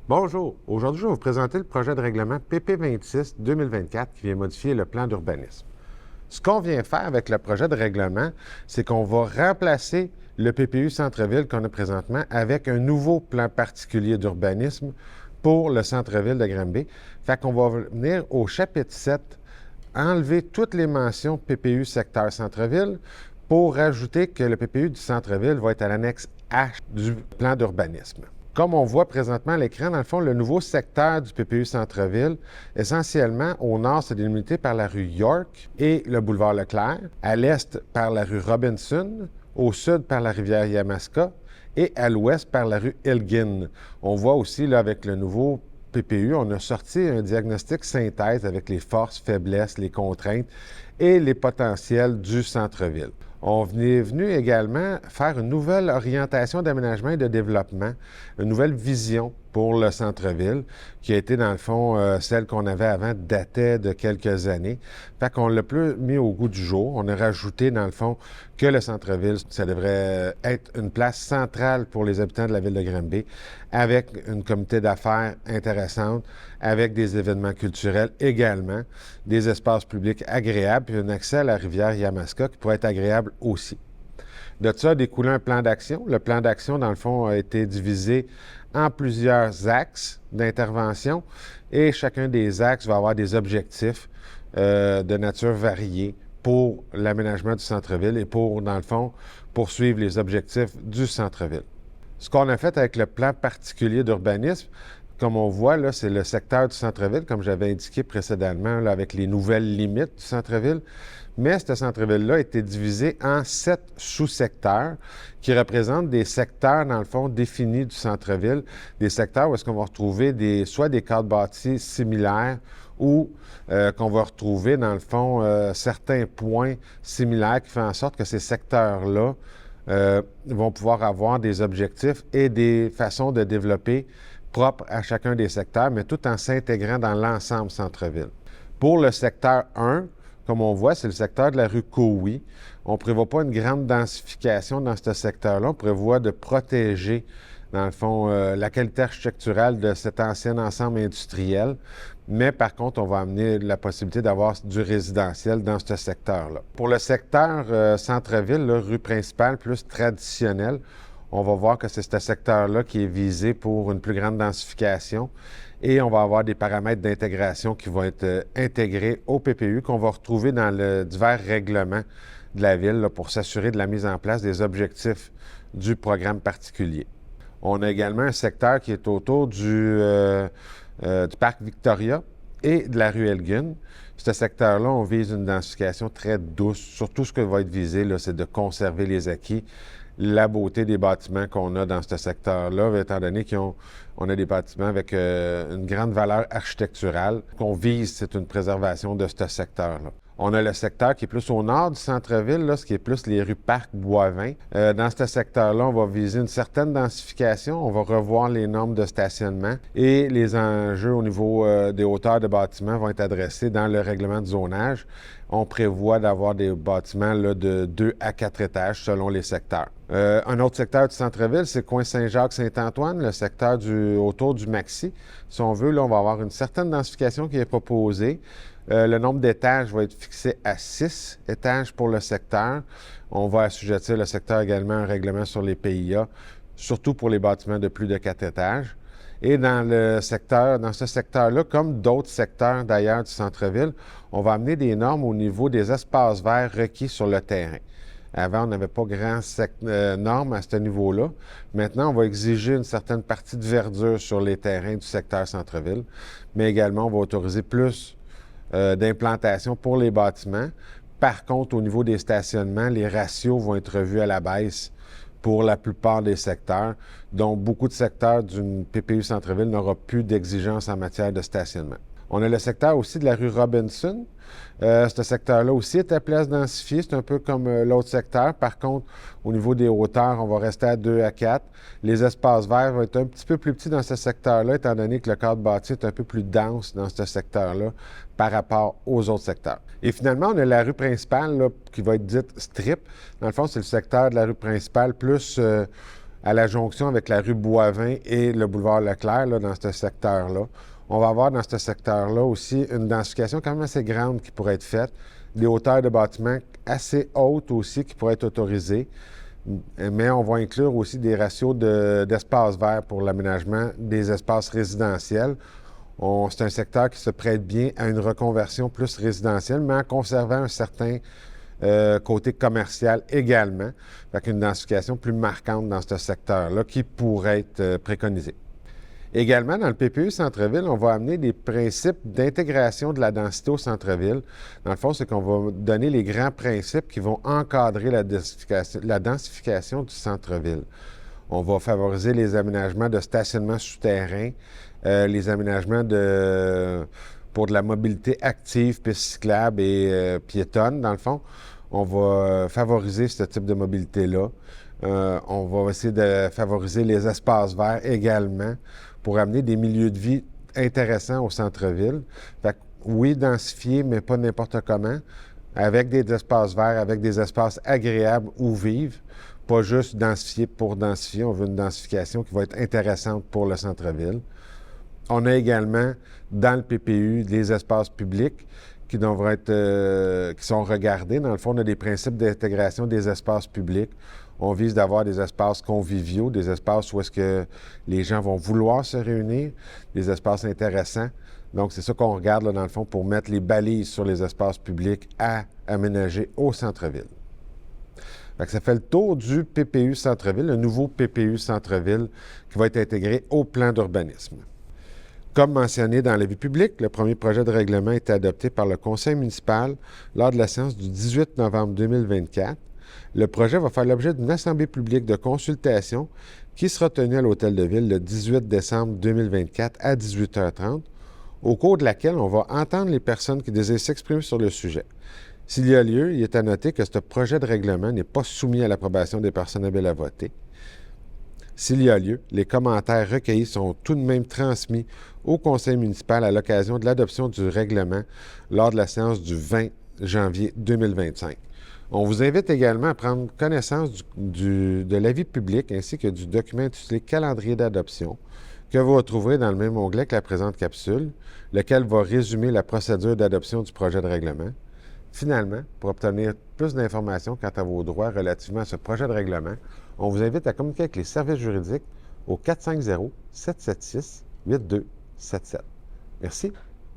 Bonjour. Aujourd'hui, je vais vous présenter le projet de règlement PP26-2024 qui vient modifier le plan d'urbanisme. Ce qu'on vient faire avec le projet de règlement, c'est qu'on va remplacer le PPU Centre-Ville qu'on a présentement avec un nouveau plan particulier d'urbanisme pour le centre-ville de Granby. Fait qu'on va venir au chapitre 7, enlever toutes les mentions PPU secteur centre-ville pour rajouter que le PPU du centre-ville va être à l'annexe H du plan d'urbanisme. Comme on voit présentement à l'écran, dans le fond, le nouveau secteur du PPU Centre-Ville, essentiellement, au nord, c'est délimité par la rue York et le boulevard Leclerc, à l'est par la rue Robinson, au sud par la rivière Yamaska et à l'ouest par la rue Elgin. On voit aussi, là, avec le nouveau PPU, on a sorti un diagnostic synthèse avec les forces, faiblesses, les contraintes et les potentiels du centre-ville. On est venu également faire une nouvelle orientation d'aménagement et de développement, une nouvelle vision pour le centre-ville, qui a été, dans le fond, celle qu'on avait avant, datait de quelques années. Fait qu'on l'a plus mis au goût du jour. On a rajouté, dans le fond, que le centre-ville, ça devrait être une place centrale pour les habitants de la ville de Granby, avec une communauté d'affaires intéressante, avec des événements culturels également, des espaces publics agréables, puis un accès à la rivière Yamaska qui pourrait être agréable aussi. De ça a découlé un plan d'action. Le plan d'action, dans le fond, a été divisé en plusieurs axes d'intervention et chacun des axes va avoir des objectifs de nature variée pour l'aménagement du centre-ville et pour, dans le fond, poursuivre les objectifs du centre-ville. Ce qu'on a fait avec le plan particulier d'urbanisme, comme on voit, là, c'est le secteur du centre-ville, comme j'avais indiqué précédemment, là, avec les nouvelles limites du centre-ville. Mais ce centre-ville-là a été divisé en 7 sous-secteurs qui représentent des secteurs, dans le fond, définis du centre-ville, des secteurs où est-ce qu'on va retrouver soit des cadres bâtis similaires ou qu'on va retrouver, dans le fond, certains points similaires qui font en sorte que ces secteurs-là vont pouvoir avoir des objectifs et des façons de développer propres à chacun des secteurs, mais tout en s'intégrant dans l'ensemble centre-ville. Pour le secteur 1, comme on voit, c'est le secteur de la rue Cowie. On ne prévoit pas une grande densification dans ce secteur-là. On prévoit de protéger, dans le fond, la qualité architecturale de cet ancien ensemble industriel. Mais par contre, on va amener la possibilité d'avoir du résidentiel dans ce secteur-là. Pour le secteur centre-ville, là, rue principale plus traditionnelle, on va voir que c'est ce secteur-là qui est visé pour une plus grande densification et on va avoir des paramètres d'intégration qui vont être intégrés au PPU qu'on va retrouver dans le divers règlements de la ville là, pour s'assurer de la mise en place des objectifs du programme particulier. On a également un secteur qui est autour du parc Victoria et de la rue Elgin. Ce secteur-là, on vise une densification très douce. Surtout, ce que va être visé, là, c'est de conserver les acquis, la beauté des bâtiments qu'on a dans ce secteur-là, étant donné qu'on a des bâtiments avec une grande valeur architecturale. Qu'on vise, c'est une préservation de ce secteur-là. On a le secteur qui est plus au nord du centre-ville, là, ce qui est plus les rues Parc-Boivin. Dans ce secteur-là, on va viser une certaine densification. On va revoir les normes de stationnement et les enjeux au niveau des hauteurs de bâtiments vont être adressés dans le règlement de zonage. On prévoit d'avoir des bâtiments là, de 2 à 4 étages selon les secteurs. Un autre secteur du centre-ville, c'est coin Saint-Jacques-Saint-Antoine, le secteur autour du Maxi. Si on veut, là, on va avoir une certaine densification qui est proposée. Le nombre d'étages va être fixé à 6 étages pour le secteur. On va assujettir le secteur également à un règlement sur les PIA, surtout pour les bâtiments de plus de 4 étages. Et dans ce secteur-là, comme d'autres secteurs d'ailleurs du centre-ville, on va amener des normes au niveau des espaces verts requis sur le terrain. Avant, on n'avait pas grand normes à ce niveau-là. Maintenant, on va exiger une certaine partie de verdure sur les terrains du secteur centre-ville, mais également, on va autoriser plus d'implantation pour les bâtiments. Par contre, au niveau des stationnements, les ratios vont être revus à la baisse pour la plupart des secteurs, dont beaucoup de secteurs d'une PPU Centre-Ville n'aura plus d'exigences en matière de stationnement. On a le secteur aussi de la rue Robinson. Ce secteur-là aussi est appelé à se densifier. C'est un peu comme l'autre secteur. Par contre, au niveau des hauteurs, on va rester à 2 à 4. Les espaces verts vont être un petit peu plus petits dans ce secteur-là, étant donné que le cadre bâti est un peu plus dense dans ce secteur-là par rapport aux autres secteurs. Et finalement, on a la rue principale là, qui va être dite strip. Dans le fond, c'est le secteur de la rue principale plus à la jonction avec la rue Boivin et le boulevard Leclerc, là, dans ce secteur-là. On va avoir dans ce secteur-là aussi une densification quand même assez grande qui pourrait être faite, des hauteurs de bâtiments assez hautes aussi qui pourraient être autorisées, mais on va inclure aussi des ratios d'espaces verts pour l'aménagement des espaces résidentiels. C'est un secteur qui se prête bien à une reconversion plus résidentielle, mais en conservant un certain côté commercial également. Fait qu'une densification plus marquante dans ce secteur-là qui pourrait être préconisée. Également, dans le PPU Centre-Ville, on va amener des principes d'intégration de la densité au centre-ville. Dans le fond, c'est qu'on va donner les grands principes qui vont encadrer la densification du centre-ville. On va favoriser les aménagements de stationnement souterrain, les aménagements pour de la mobilité active, pistes cyclables et piétonnes, dans le fond. On va favoriser ce type de mobilité-là. On va essayer de favoriser les espaces verts également pour amener des milieux de vie intéressants au centre-ville. Fait que, oui, densifier, mais pas n'importe comment, avec des espaces verts, avec des espaces agréables où vivre, pas juste densifier pour densifier. On veut une densification qui va être intéressante pour le centre-ville. On a également, dans le PPU, des espaces publics qui devraient être, qui sont regardés. Dans le fond, on a des principes d'intégration des espaces publics. On vise d'avoir des espaces conviviaux, des espaces où est-ce que les gens vont vouloir se réunir, des espaces intéressants. Donc, c'est ça qu'on regarde, là, dans le fond, pour mettre les balises sur les espaces publics à aménager au centre-ville. Ça fait le tour du PPU Centre-Ville, le nouveau PPU Centre-Ville qui va être intégré au plan d'urbanisme. Comme mentionné dans la vie publique, le premier projet de règlement a été adopté par le conseil municipal lors de la séance du 18 novembre 2024. Le projet va faire l'objet d'une assemblée publique de consultation qui sera tenue à l'Hôtel de Ville le 18 décembre 2024 à 18h30, au cours de laquelle on va entendre les personnes qui désirent s'exprimer sur le sujet. S'il y a lieu, il est à noter que ce projet de règlement n'est pas soumis à l'approbation des personnes habiles à voter. S'il y a lieu, les commentaires recueillis sont tout de même transmis au conseil municipal à l'occasion de l'adoption du règlement lors de la séance du 20 janvier 2025. On vous invite également à prendre connaissance de l'avis public ainsi que du document intitulé « Calendrier d'adoption » que vous retrouverez dans le même onglet que la présente capsule, lequel va résumer la procédure d'adoption du projet de règlement. Finalement, pour obtenir plus d'informations quant à vos droits relativement à ce projet de règlement, on vous invite à communiquer avec les services juridiques au 450-776-8277. Merci,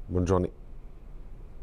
bonne journée.